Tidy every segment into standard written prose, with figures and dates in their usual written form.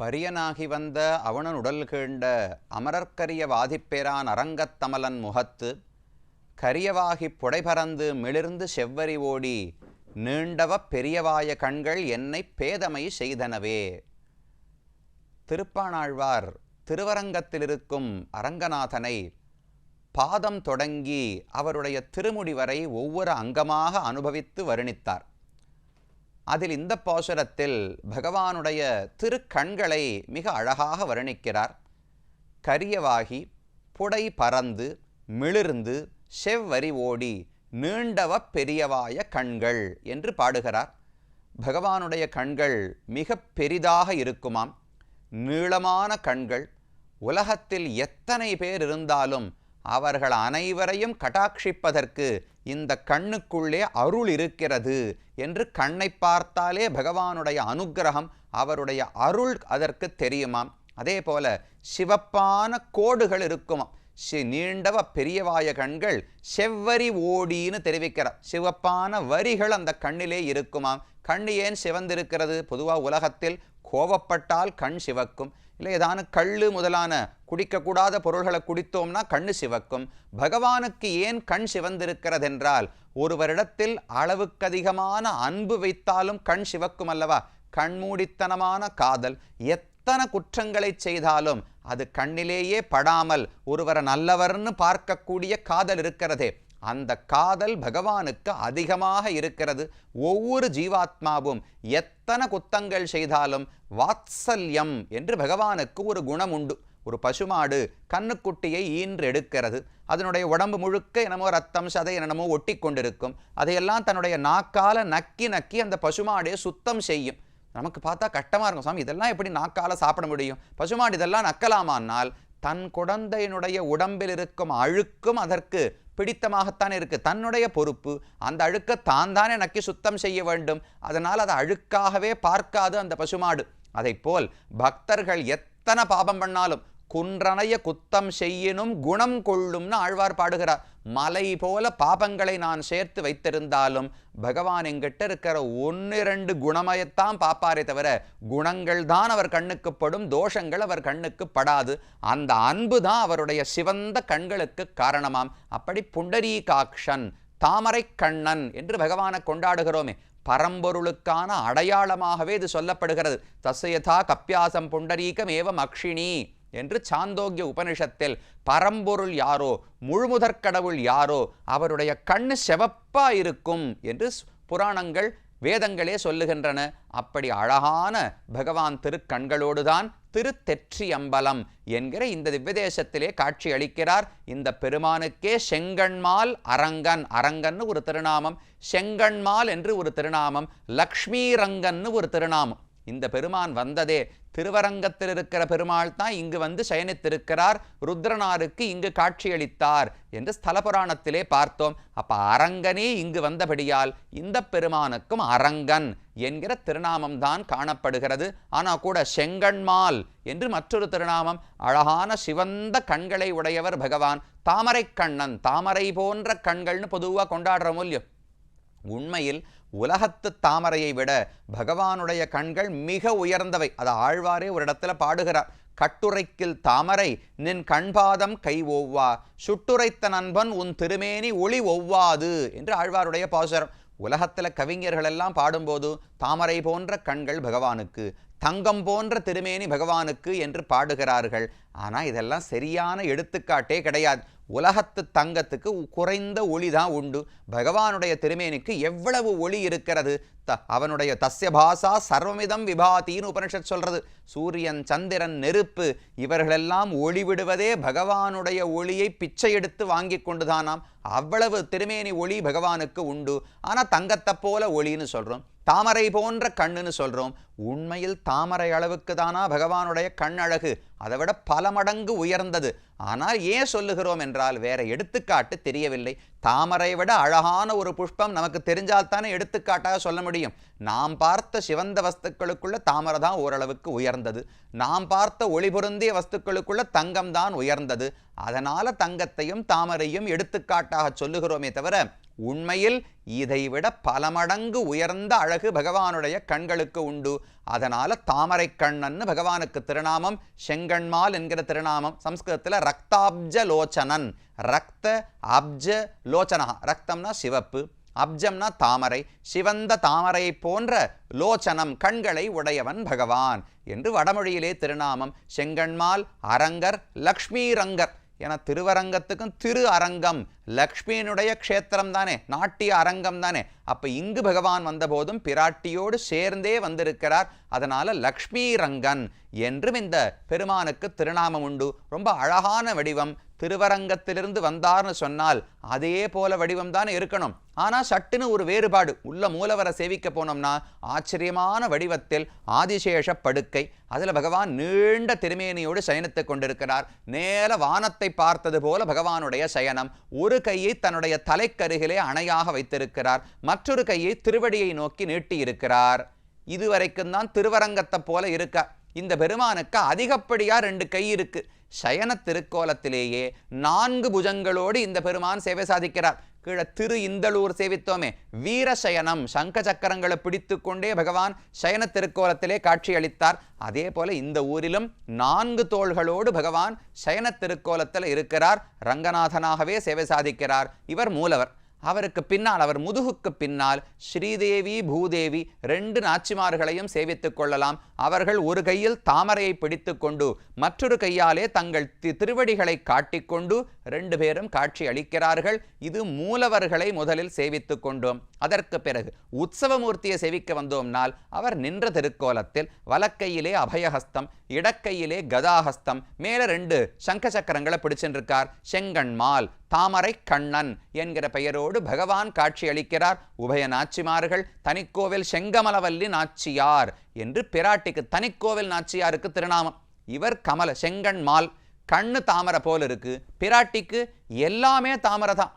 அரியனாகி வந்த அவனன் உடல் கீண்ட அமரர்க்கரிய வாதிப்பேரான் அரங்கத்தமலன் முகத்து கரியவாகிப் புடைபறந்து மிளிர்ந்து செவ்வரி ஓடி நீண்டவ பெரியவாய கண்கள் என்னை பேதமை செய்தனவே. திருப்பாணாழ்வார் திருவரங்கத்தில் இருக்கும் அரங்கநாதனை பாதம் தொடங்கி அவருடைய திருமுடி வரை ஒவ்வொரு அங்கமாக அனுபவித்து வருணித்தார். அதில் இந்த பாசுரத்தில் பகவானுடைய திருக்கண்களை மிக அழகாக வருணிக்கிறார். கரியவாகி புடை பறந்து மிளிர்ந்து செவ்வரி ஓடி நீண்டவ பெரியவாய கண்கள் என்று பாடுகிறார். பகவானுடைய கண்கள் மிக பெரிதாக இருக்குமாம், நீளமான கண்கள். உலகத்தில் எத்தனை பேர் இருந்தாலும் அவர்கள் அனைவரையும் கட்டாட்சிப்பதற்கு இந்த கண்ணுக்குள்ளே அருள் இருக்கிறது என்று கண்ணை பார்த்தாலே பகவானுடைய அனுக்கிரகம், அவருடைய அருள் அதற்கு தெரியுமாம். அதே போல சிவப்பான கோடுகள் இருக்குமாம். நீண்டவ பெரியவாய கண்கள் செவ்வரி ஓடின்னு தெரிவிக்கிறார். சிவப்பான வரிகள் அந்த கண்ணிலே இருக்குமாம். கண் ஏன் சிவந்திருக்கிறது? பொதுவாக உலகத்தில் கோபப்பட்டால் கண் சிவக்கும், இல்லை ஏதான கள்ளு முதலான குடிக்கக்கூடாத பொருள்களை குடித்தோம்னா கண்ணு சிவக்கும். பகவானுக்கு ஏன் கண் சிவந்திருக்கிறதென்றால் ஒருவரிடத்தில் அளவுக்கு அதிகமான அன்பு வைத்தாலும் கண் சிவக்கும் அல்லவா? கண்மூடித்தனமான காதல், எத்தனை குற்றங்களை செய்தாலும் அது கண்ணிலேயே படாமல் ஒருவரை நல்லவர்னு பார்க்கக்கூடிய காதல் இருக்கிறதே, அந்த காதல் பகவானுக்கு அதிகமாக இருக்கிறது. ஒவ்வொரு ஜீவாத்மாவும் எத்தனை குத்தங்கள் செய்தாலும் வாத்சல்யம் என்று பகவானுக்கு ஒரு குணம் உண்டு. ஒரு பசுமாடு கண்ணுக்குட்டியை ஈன்று எடுக்கிறது. அதனுடைய உடம்பு முழுக்க என்னமோ ரத்தம் சதை என்னமோ ஒட்டி கொண்டிருக்கும். அதையெல்லாம் தன்னுடைய நாக்கால நக்கி நக்கி அந்த பசுமாடே சுத்தம் செய்யும். நமக்கு பார்த்தா கஷ்டமாக இருக்கும், சாமி இதெல்லாம் எப்படி நாக்கால சாப்பிட முடியும்? பசுமாடு இதெல்லாம் நக்கலாமானால் தன் குழந்தையினுடைய உடம்பில் இருக்கும் அழுக்கும் அதற்கு பிடித்தமாகத்தான் இருக்கு. தன்னுடைய பொறுப்பு, அந்த அழுக்க தான் தானே நக்கி சுத்தம் செய்ய வேண்டும். அதனால் அதை அழுக்காகவே பார்க்காது அந்த பசுமாடு. அதை போல் பக்தர்கள் எத்தனை பாபம் பண்ணாலும் குன்றனைய குத்தம் செய்யினும் குணம் கொள்ளும்னு ஆழ்வார் பாடுகிறார். மலை போல பாபங்களை நான் சேர்த்து வைத்திருந்தாலும் பகவான் எங்கிட்ட இருக்கிற 1-2 குணமயத்தான் பார்ப்பாரே தவிர குணங்கள் தான் அவர் கண்ணுக்கு படும், தோஷங்கள் அவர் கண்ணுக்கு படாது. அந்த அன்பு தான் அவருடைய சிவந்த கண்களுக்கு காரணமாம். அப்படி புண்டரீகாக்ஷன், தாமரை கண்ணன் என்று பகவானை கொண்டாடுகிறோமே, பரம்பொருளுக்கான அடையாளமாகவே இது சொல்லப்படுகிறது. தஸ்யதா கப்பியாசம் புண்டரீகம் ஏவம் அக்ஷிணி என்று சாந்தோக்கிய உபனிஷத்தில் பரம்பொருள் யாரோ, முழுமுதற்கடவுள் யாரோ அவருடைய கண்ணு செவப்பா இருக்கும் என்று புராணங்கள் வேதங்களே சொல்லுகின்றன. அப்படி அழகான பகவான் திருக்கண்களோடுதான் திருத்தெற்றியம்பலம் என்கிற இந்த திவ்யதேசத்திலே காட்சி அளிக்கிறார். இந்த பெருமானுக்கே செங்கண்மால் அரங்கன், அரங்கன்னு ஒரு திருநாமம், செங்கண்மால் என்று ஒரு திருநாமம், லக்ஷ்மி ரங்கன்னு ஒரு திருநாமம். இந்த பெருமான் வந்ததே திருவரங்கத்தில் இருக்கிற பெருமாள் தான் இங்கு வந்து சயனித்திருக்கிறார், ருத்ரனாருக்கு இங்கு காட்சியளித்தார் என்று ஸ்தல புராணத்திலே பார்த்தோம். அப்ப அரங்கனே இங்கு வந்தபடியால் இந்த பெருமானுக்கும் அரங்கன் என்கிற திருநாமம் தான் காணப்படுகிறது. ஆனால் கூட செங்கண்மால் என்று மற்றொரு திருநாமம். அழகான சிவந்த கண்களை உடையவர் பகவான். தாமரை கண்ணன், தாமரை போன்ற கண்கள்னு பொதுவாக கொண்டாடுற மூல்யம். உண்மையில் உலகத்து தாமரையை விட பகவானுடைய கண்கள் மிக உயர்ந்தவை. அதை ஆழ்வாரே ஒரு இடத்துல பாடுகிறார். கட்டுரைக்கில் தாமரை நின் கண்பாதம் கை ஒவ்வா, சுட்டுரைத்த நண்பன் உன் திருமேனி ஒளி ஒவ்வாது என்று ஆழ்வாருடைய பாசுரம். உலகத்தில் கவிஞர்கள் எல்லாம் பாடும்போது தாமரை போன்ற கண்கள் பகவானுக்கு, தங்கம் போன்ற திருமேனி பகவானுக்கு என்று பாடுகிறார்கள். ஆனால் இதெல்லாம் சரியான எடுத்துக்காட்டே கிடையாது. உலகத்து தங்கத்துக்கு குறைந்த ஒளி தான் உண்டு. பகவானுடைய திருமேனிக்கு எவ்வளவு ஒளி இருக்கிறது! அவனுடைய தஸ்ய பாசா சர்வமிதம் விபாத்தின்னு உபனிஷத் சொல்றது. சூரியன், சந்திரன், நெருப்பு இவர்களெல்லாம் ஒளி விடுவதே பகவானுடைய ஒளியை பிச்சை எடுத்து வாங்கி கொண்டுதானாம். அவ்வளவு திருமேனி ஒளி பகவானுக்கு உண்டு. ஆனால் தங்கத்தை போல ஒளின்னு சொல்றோம், தாமரை போன்ற கண்ணுன்னு சொல்றோம். உண்மையில் தாமரை அளவுக்கு தானா பகவானுடைய கண் அழகு? அதை விட பல மடங்கு உயர்ந்தது. ஆனால் ஏன் சொல்லுகிறோம் என்றால் வேற எடுத்துக்காட்டு தெரியவில்லை. தாமரை விட அழகான ஒரு புஷ்பம் நமக்கு தெரிஞ்சால்தானே எடுத்துக்காட்டாக சொல்ல முடியும். நாம் பார்த்த சிவந்த வஸ்துக்களுக்குள்ள தாமரை தான் ஓரளவுக்கு உயர்ந்தது. நாம் பார்த்த ஒளி பொருந்திய வஸ்துக்களுக்குள்ள தங்கம் தான் உயர்ந்தது. அதனால தங்கத்தையும் தாமரையும் எடுத்துக்காட்டாக சொல்லுகிறோமே தவிர உண்மையில் இதைவிட பல மடங்கு உயர்ந்த அழகு பகவானுடைய கண்களுக்கு உண்டு. அதனால தாமரை கண்ணன் பகவானுக்கு திருநாமம். செங்கண்மால் என்கிற திருநாமம். சம்ஸ்கிருதத்தில் ரக்தாப்ஜ லோச்சனன். ரக்த அப்ஜ லோச்சனா. ரக்தம்னா சிவப்பு, அப்ஜம்னா தாமரை, சிவந்த தாமரை போன்ற லோச்சனம் கண்களை உடையவன் பகவான் என்று வடமொழியிலே திருநாமம். செங்கண்மால் அரங்கர் லக்ஷ்மி ரங்கர் என திருவரங்கத்துக்கும் திரு அரங்கம் லக்ஷ்மியினுடைய க்ஷேத்திரம் தானே, நாட்டிய அரங்கம் தானே. அப்ப இங்கு பகவான் வந்தபோதும் பிராட்டியோடு சேர்ந்தே வந்திருக்கிறார். அதனால லக்ஷ்மி ரங்கன் என்றும் இந்த பெருமானுக்கு திருநாமம் உண்டு. ரொம்ப அழகான வடிவம். திருவரங்கத்திலிருந்து வந்தார்னு சொன்னால் அதே போல வடிவம் தான் இருக்கணும். ஆனால் சட்டுன்னு ஒரு வேறுபாடு. உள்ள மூலவரை சேவிக்க போனோம்னா ஆச்சரியமான வடிவத்தில் ஆதிசேஷ படுக்கை. அதில் பகவான் நீண்ட திருமேனியோடு சயனித்து கொண்டிருக்கிறார். நேர வானத்தை பார்த்தது போல பகவானுடைய சயனம். ஒரு கையை தன்னுடைய தலைக்கருகிலே அணையாக வைத்திருக்கிறார், மற்றொரு கையை திருவடியை நோக்கி நீட்டி இருக்கிறார். இதுவரைக்கும் தான் திருவரங்கத்தை போல இருக்க. இந்த பெருமானுக்கு அதிகப்படியா 2 கை இருக்கு. சயன திருக்கோலத்திலேயே 4 புஜங்களோடு இந்த பெருமான் சேவை சாதிக்கிறார். கீழே திரு இந்தளூர் சேவித்தோமே, வீரசயனம், சங்க சக்கரங்களை பிடித்து கொண்டே பகவான் சயன திருக்கோலத்திலே காட்சி அளித்தார். அதே போல இந்த ஊரிலும் 4 தோள்களோடு பகவான் சயன திருக்கோலத்தில் இருக்கிறார். ரங்கநாதனாகவே சேவை சாதிக்கிறார். இவர் மூலவர். அவருக்கு பின்னால், அவர் முதுகுக்கு பின்னால் ஸ்ரீதேவி பூதேவி 2 நாச்சிமார்களையும் சேவித்துக் கொள்ளலாம். அவர்கள் ஒரு கையில் தாமரையை பிடித்து கொண்டு மற்றொரு கையாலே தங்கள் திருவடிகளை காட்டிக்கொண்டு 2 பேரும் காட்சி அளிக்கிறார்கள். இது மூலவர்களை முதலில் சேவித்துக் கொண்டோம். அதற்கு பிறகு உற்சவமூர்த்தியை சேவிக்க வந்தோம்னால் அவர் நின்ற திருக்கோலத்தில் வலக்கையிலே அபயஹஸ்தம், இடக்கையிலே கதாஹஸ்தம், மேல 2 சங்க சக்கரங்களை பிடிச்சிருக்கார். செங்கண்மால் தாமரை கண்ணன் என்கிற பெயரோடு பகவான் காட்சி அளிக்கிறார். உபய நாச்சிமார்கள் தனிக்கோவில் செங்கமலவல்லி நாச்சியார் என்று பிராட்டிக்கு தனிக்கோவில் நாச்சியாருக்கு திருநாமம். இவர் கமல செங்கண்மால், கண்ணு தாமரை போல் இருக்கு. பிராட்டிக்கு எல்லாமே தாமரை தான்.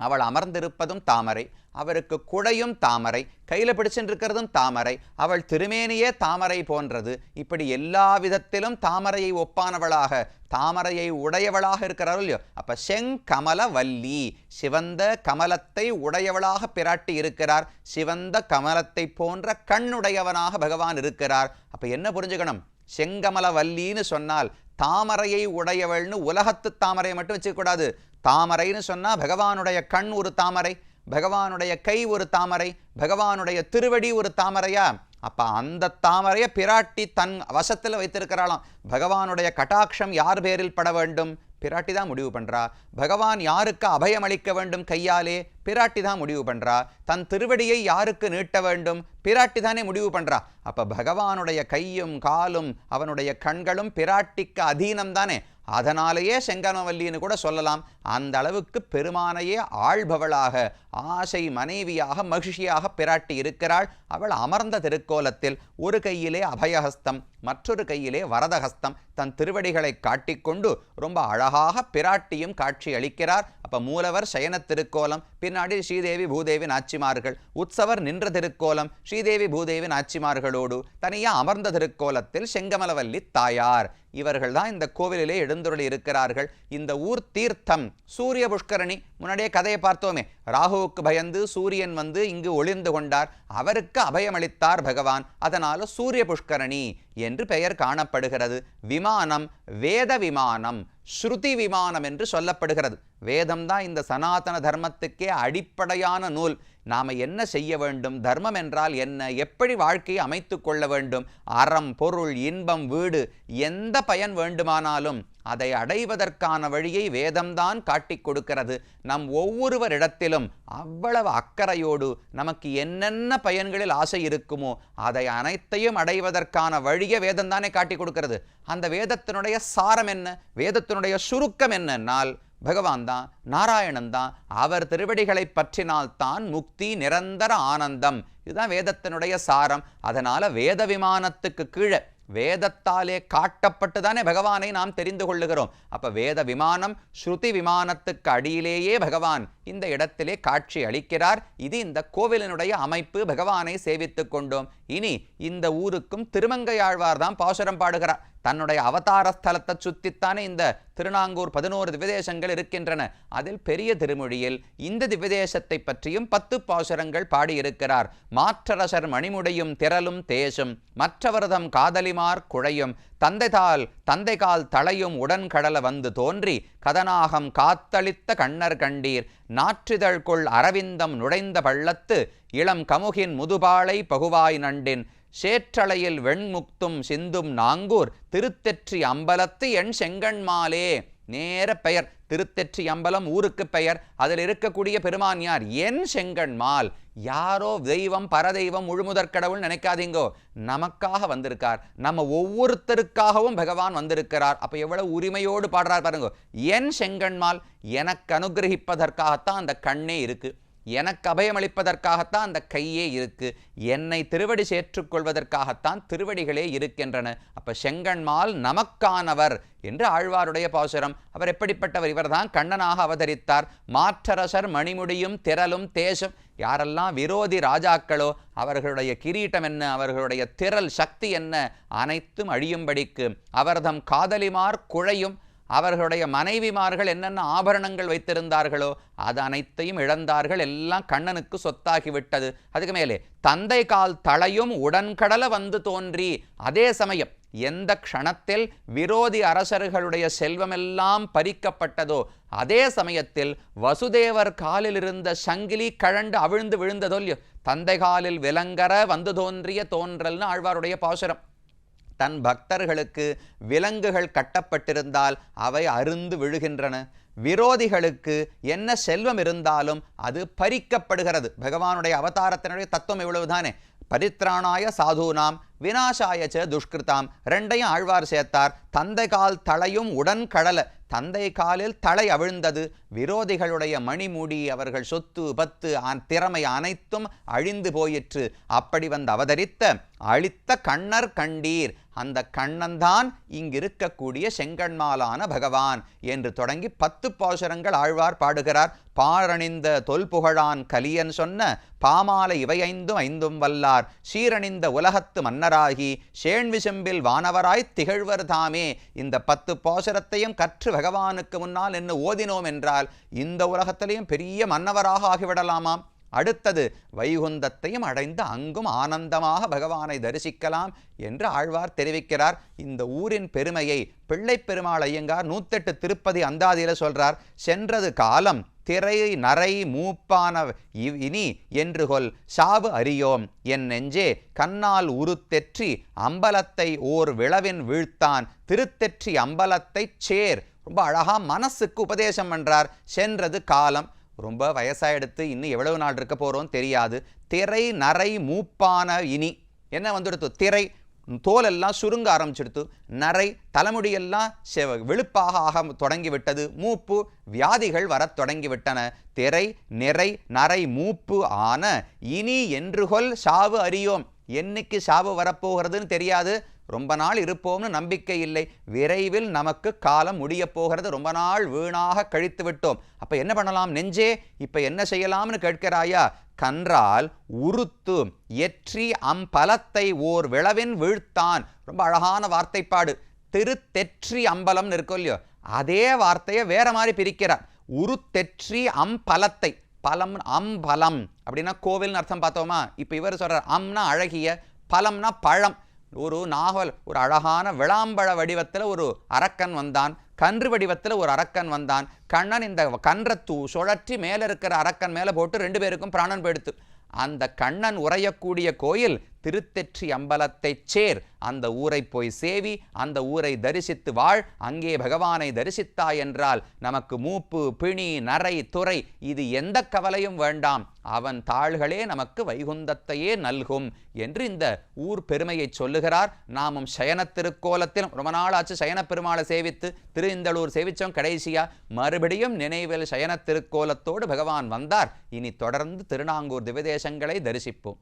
அவள் அமர்ந்திருப்பதும் தாமரை, அவருக்கு குடையும் தாமரை, கையில் பிடிச்சிருக்கிறதும் தாமரை, அவள் திருமேனியே தாமரை போன்றது. இப்படி எல்லா விதத்திலும் தாமரையை ஒப்பானவளாக, தாமரையை உடையவளாக இருக்கிறாள் இல்லையோ. அப்ப செங்கமல வல்லி, சிவந்த கமலத்தை உடையவளாக பிராட்டி இருக்கிறார். சிவந்த கமலத்தை போன்ற கண்ணுடையவனாக பகவான் இருக்கிறார். அப்ப என்ன புரிஞ்சுக்கணும்? செங்கமல வல்லின்னு சொன்னால் தாமரையை உடையவள்னு உலகத்து தாமரையை மட்டும் வச்சுக்கூடாது. தாமரைன்னு சொன்னா பகவானுடைய கண் ஒரு தாமரை, பகவானுடைய கை ஒரு தாமரை, பகவானுடைய திருவடி ஒரு தாமரையா? அப்ப அந்த தாமரையை பிராட்டி தன் வசத்தில் வைத்திருக்கிறாளாம். பகவானுடைய கட்டாட்சம் யார் பேரில் பட வேண்டும்? பிராட்டி தான் முடிவு பண்றா. பகவான் யாருக்கு அபயம் அளிக்க வேண்டும் கையாலே? பிராட்டி தான் முடிவு பண்றா. தன் திருவடியை யாருக்கு நீட்ட வேண்டும்? பிராட்டி தானே முடிவு பண்றா. அப்ப பகவானுடைய கையும் காலும் அவனுடைய கண்களும் பிராட்டிக்கு அதீனம் தானே. அதனாலேயே செங்கமலவல்லின்னு கூட சொல்லலாம். அந்த அளவுக்கு பெருமானையே ஆள்பவளாக, ஆசை மனைவியாக, மகிழ்ச்சியாக பிராட்டி இருக்கிறாள். அவள் அமர்ந்த திருக்கோலத்தில் ஒரு கையிலே அபயஹஸ்தம், மற்றொரு கையிலே வரதஹஸ்தம், தன் திருவடிகளை காட்டிக்கொண்டு ரொம்ப அழகாக பிராட்டியும் காட்சி அளிக்கிறார். அப்ப மூலவர் சயன திருக்கோலம், பின்னாடி ஸ்ரீதேவி பூதேவி நாச்சிமார்கள். உற்சவர் நின்ற திருக்கோலம், ஸ்ரீதேவி பூதேவி நாச்சிமார்களோடு தனியா அமர்ந்த திருக்கோலத்தில் செங்கமலவல்லி தாயார். இவர்கள் தான் இந்த கோவிலிலே எழுந்தருளி இருக்கிறார்கள். இந்த ஊர் தீர்த்தம் சூரிய புஷ்கரணி. முன்னாடியே கதையை பார்த்தோமே, ராகுவுக்கு பயந்து சூரியன் வந்து இங்கு ஒளிர்ந்து கொண்டார். அவருக்கு அபயமளித்தார் பகவான். அதனால சூரிய புஷ்கரணி என்று பெயர் காணப்படுகிறது. விமானம் வேத விமானம், ஸ்ருதி விமானம் என்று சொல்லப்படுகிறது. வேதம் தான் இந்த சனாதன தர்மத்துக்கே அடிப்படையான நூல். நாம் என்ன செய்ய வேண்டும், தர்மம் என்றால் என்ன, எப்படி வாழ்க்கையை அமைத்து கொள்ள வேண்டும், அறம் பொருள் இன்பம் வீடு எந்த பயன் வேண்டுமானாலும் அதை அடைவதற்கான வழியை வேதம்தான் காட்டி கொடுக்கிறது. நம் ஒவ்வொருவரிடத்திலும் அவ்வளவு அக்கறையோடு நமக்கு என்னென்ன பயன்களில் ஆசை இருக்குமோ அதை அனைத்தையும் அடைவதற்கான வழியை வேதம்தானே காட்டி கொடுக்கிறது. அந்த வேதத்தினுடைய சாரம் என்ன, வேதத்தினுடைய சுருக்கம் என்னன்னால் பகவான் தான், நாராயணன் தான். அவர் திருவடிகளை பற்றினால்தான் முக்தி, நிரந்தர ஆனந்தம். இதுதான் வேதத்தினுடைய சாரம். அதனால வேத விமானத்துக்கு கீழே வேதத்தாலே காட்டப்பட்டுதானே பகவானை நாம் தெரிந்து கொள்ளுகிறோம். அப்ப வேத விமானம், ஸ்ருதி விமானத்துக்கு அடியிலேயே பகவான் இந்த இடத்திலே காட்சி அளிக்கிறார். இது இந்த கோவிலினுடைய அமைப்பு. பகவானை சேவித்துக் கொண்டோம். இனி இந்த ஊருக்கும் திருமங்கையாழ்வார் தான் பாசுரம் பாடுகிறார். தன்னுடைய அவதார ஸ்தலத்தை சுத்தித்தானே இந்த திருநாங்கூர் 11 திவ்யதேசங்கள் இருக்கின்றன. அதில் பெரிய திருமொழியில் இந்த திவ்யதேசத்தை பற்றியும் 10 பாசுரங்கள் பாடியிருக்கிறார். மாற்றரசர் மணிமுடையும் திரளும் தேசும் மற்றவர்தம் காதலிமார் குழையும் தந்தைகால் தளையும் உடன் கடல வந்து தோன்றி கதனாகம் காத்தளித்த கண்ணர் கண்டீர் நாற்றிதழ் கொள் அரவிந்தம் நுழைந்த பள்ளத்து இளம் கமுகின் முதுபாளை பகுவாய் நண்டின் சேற்றளையில் வெண்முக்தும் சிந்தும் நாங்கூர் திருத்தெற்றி அம்பலத்து என் செங்கண்மாலே. நேர பெயர் திருத்தெற்றி அம்பலம் ஊருக்கு பெயர். அதில் இருக்கக்கூடிய பெருமான் யார்? என் செங்கண்மால். யாரோ தெய்வம் பரதெய்வம் முழுமுதற் கடவுள் நினைக்காதீங்கோ. நமக்காக வந்திருக்கார். நம்ம ஒவ்வொருத்தருக்காகவும் பகவான் வந்திருக்கிறார். அப்ப எவ்வளவு உரிமையோடு பாடுறார் பாருங்க. என் செங்கண்மால், எனக்கு அனுகிரகிப்பதற்காகத்தான் அந்த கண்ணே இருக்கு. எனக்கு அபயமளிப்பதற்காகத்தான் அந்த கையே இருக்கு. என்னை திருவடி சேற்றுக்கொள்வதற்காகத்தான் திருவடிகளே இருக்கின்றன. அப்ப செங்கண்மால் நமக்கானவர் என்று ஆழ்வாருடைய பாசுரம். அவர் எப்படிப்பட்டவர்? இவர்தான் கண்ணனாக அவதரித்தார். மாற்றரசர் மணிமுடியும் திரளும் தேசம். யாரெல்லாம் விரோதி ராஜாக்களோ அவர்களுடைய கிரீட்டம் என்ன, அவர்களுடைய திரள் சக்தி என்ன, அனைத்தும் அழியும்படிக்கு அவர்தம் காதலிமார் குழையும். அவர்களுடைய மனைவிமார்கள் என்னென்ன ஆபரணங்கள் வைத்திருந்தார்களோ அது அனைத்தையும் இழந்தார்கள். எல்லாம் கண்ணனுக்கு சொத்தாகிவிட்டது. அதுக்கு மேலே தந்தை கால் தளையும் உடன்கடல வந்து தோன்றி. அதே சமயம் எந்த க்ஷணத்தில் விரோதி அரசர்களுடைய செல்வமெல்லாம் பறிக்கப்பட்டதோ அதே சமயத்தில் வசுதேவர் காலில் இருந்த சங்கிலி கழண்டு அவிழ்ந்து விழுந்ததோ இல்லையோ, தந்தை காலில் விலங்கர வந்து தோன்றிய தோன்றல்னு ஆழ்வாருடைய பாசுரம். தன் பக்தர்களுக்கு விலங்குகள் கட்டப்பட்டிருந்தால் அவை அருந்து விழுகின்றன. விரோதிகளுக்கு என்ன செல்வம் இருந்தாலும் அது பறிக்கப்படுகிறது. பகவானுடைய அவதாரத்தினுடைய தத்துவம் இவ்வளவுதானே. பரித்ராணாய சாதுனாம் விநாசாயச்ச துஷ்கிருதாம். ரெண்டையும் ஆழ்வார் சேர்த்தார். தந்தை கால் தளையும் உடன் கடல. தந்தை காலில் தலை அவிழ்ந்தது. விரோதிகளுடைய மணிமுடி, அவர்கள் சொத்து பத்து திறமை அனைத்தும் அழிந்து போயிற்று. அப்படி வந்து அவதரித்த அழித்த கண்ணர் கண்டீர். அந்த கண்ணன்தான் இங்கிருக்கக்கூடிய செங்கண்மாலான பகவான் என்று தொடங்கி 10 பாசுரங்கள் ஆழ்வார் பாடுகிறார். பாழணிந்த தொல்புகழான் கலியன் சொன்ன பாமாலை இவை ஐந்தும் வல்லார் சீரணிந்த உலகத்து மன்னராகி சேண்விசெம்பில் வானவராய் திகழ்வர் தாமே. இந்த 10 பாசுரத்தையும் கற்று பகவானுக்கு முன்னால் என்ன ஓதினோம் என்றால் இந்த உலகத்திலையும் பெரிய மன்னவராக ஆகிவிடலாமாம். அடுத்தது வைகுந்தத்தையும் அடைந்து அங்கும் ஆனந்தமாக பகவானை தரிசிக்கலாம் என்று ஆழ்வார் தெரிவிக்கிறார். இந்த ஊரின் பெருமையை பிள்ளை பெருமாள் ஐயங்கார் 108 திருப்பதி அந்தாதியில சொல்றார். சென்றது காலம் திரை நரை மூப்பான இனி என்று கொல் சாவு அறியோம் என் நெஞ்சே கண்ணால் உருத்தெற்றி அம்பலத்தை ஓர் விளவின் வீழ்த்தான் திருத்தெற்றி அம்பலத்தை சேர். ரொம்ப அழகா மனசுக்கு உபதேசம் பண்றார். சென்றது காலம், ரொம்ப வயசாயிடுத்து, இன்னும் எவ்வளவு நாள் இருக்க போறோம் தெரியாது. திரை நரை மூப்பான இனி என்ன வந்துடுத்து? திரை தோலெல்லாம் சுருங்க ஆரம்பிச்சிடுத்து. நரை தலைமுடியெல்லாம் வெளுப்பாக ஆக தொடங்கிவிட்டது. மூப்பு வியாதிகள் வரத் தொடங்கிவிட்டன. திரை நிறை நரை மூப்பு ஆன இனி என்றுகொல் சாவு அறியோம். என்னைக்கு சாவு வரப்போகிறதுன்னு தெரியாது. ரொம்ப நாள் இருப்போம்னு நம்பிக்கை இல்லை. விரைவில் நமக்கு காலம் முடிய போகிறது. ரொம்ப நாள் வீணாக கழித்து விட்டோம். அப்ப என்ன பண்ணலாம் நெஞ்சே? இப்ப என்ன செய்யலாம்னு கேட்கிறாயா? கன்றால் உருத்து எற்றி அம்பலத்தை ஓர் விளவின் வீழ்த்தான். ரொம்ப அழகான வார்த்தைப்பாடு. திருத்தெற்றி அம்பலம்னு இருக்கும் இல்லையோ, அதே வார்த்தையை வேற மாதிரி பிரிக்கிறார். உருத்தெற்றி அம்பலத்தை. பலம் அம்பலம் அப்படின்னா கோவில்னு அர்த்தம் பார்த்தோமா? இப்ப இவர் சொல்றார் அம்னா அழகிய, பலம்னா பழம். ஒரு நாவல், ஒரு அழகான விளாம்பழ வடிவத்தில் ஒரு அரக்கன் வந்தான், கன்று வடிவத்தில் ஒரு அரக்கன் வந்தான். கண்ணன் இந்த கன்றை சுழற்றி மேலே இருக்கிற அரக்கன் மேலே போட்டு 2 பேருக்கும் பிராணன் போயிடுத்து. அந்த கண்ணன் உறையக்கூடிய கோயில் திருத்தெற்றி அம்பலத்தை சேர். அந்த ஊரை போய் சேவி, அந்த ஊரை தரிசித்து வாழ். அங்கே பகவானை தரிசித்தாய் என்றால் நமக்கு மூப்பு பிணி நரை துறை இது எந்த கவலையும் வேண்டாம். அவன் தாள்களே நமக்கு வைகுந்தத்தையே நல்கும் என்று இந்த ஊர் பெருமையை சொல்லுகிறார். நாமும் சயன திருக்கோலத்தில் ரொம்ப நாள் ஆச்சு சயன பெருமாளை சேவித்து. திருஇந்தளூர் சேவிச்சோம். கடைசியா மறுபடியும் நினைவில் சயன திருக்கோலத்தோடு பகவான் வந்தார். இனி தொடர்ந்து திருநாங்கூர் திவ்யதேசங்களை தரிசிப்போம்.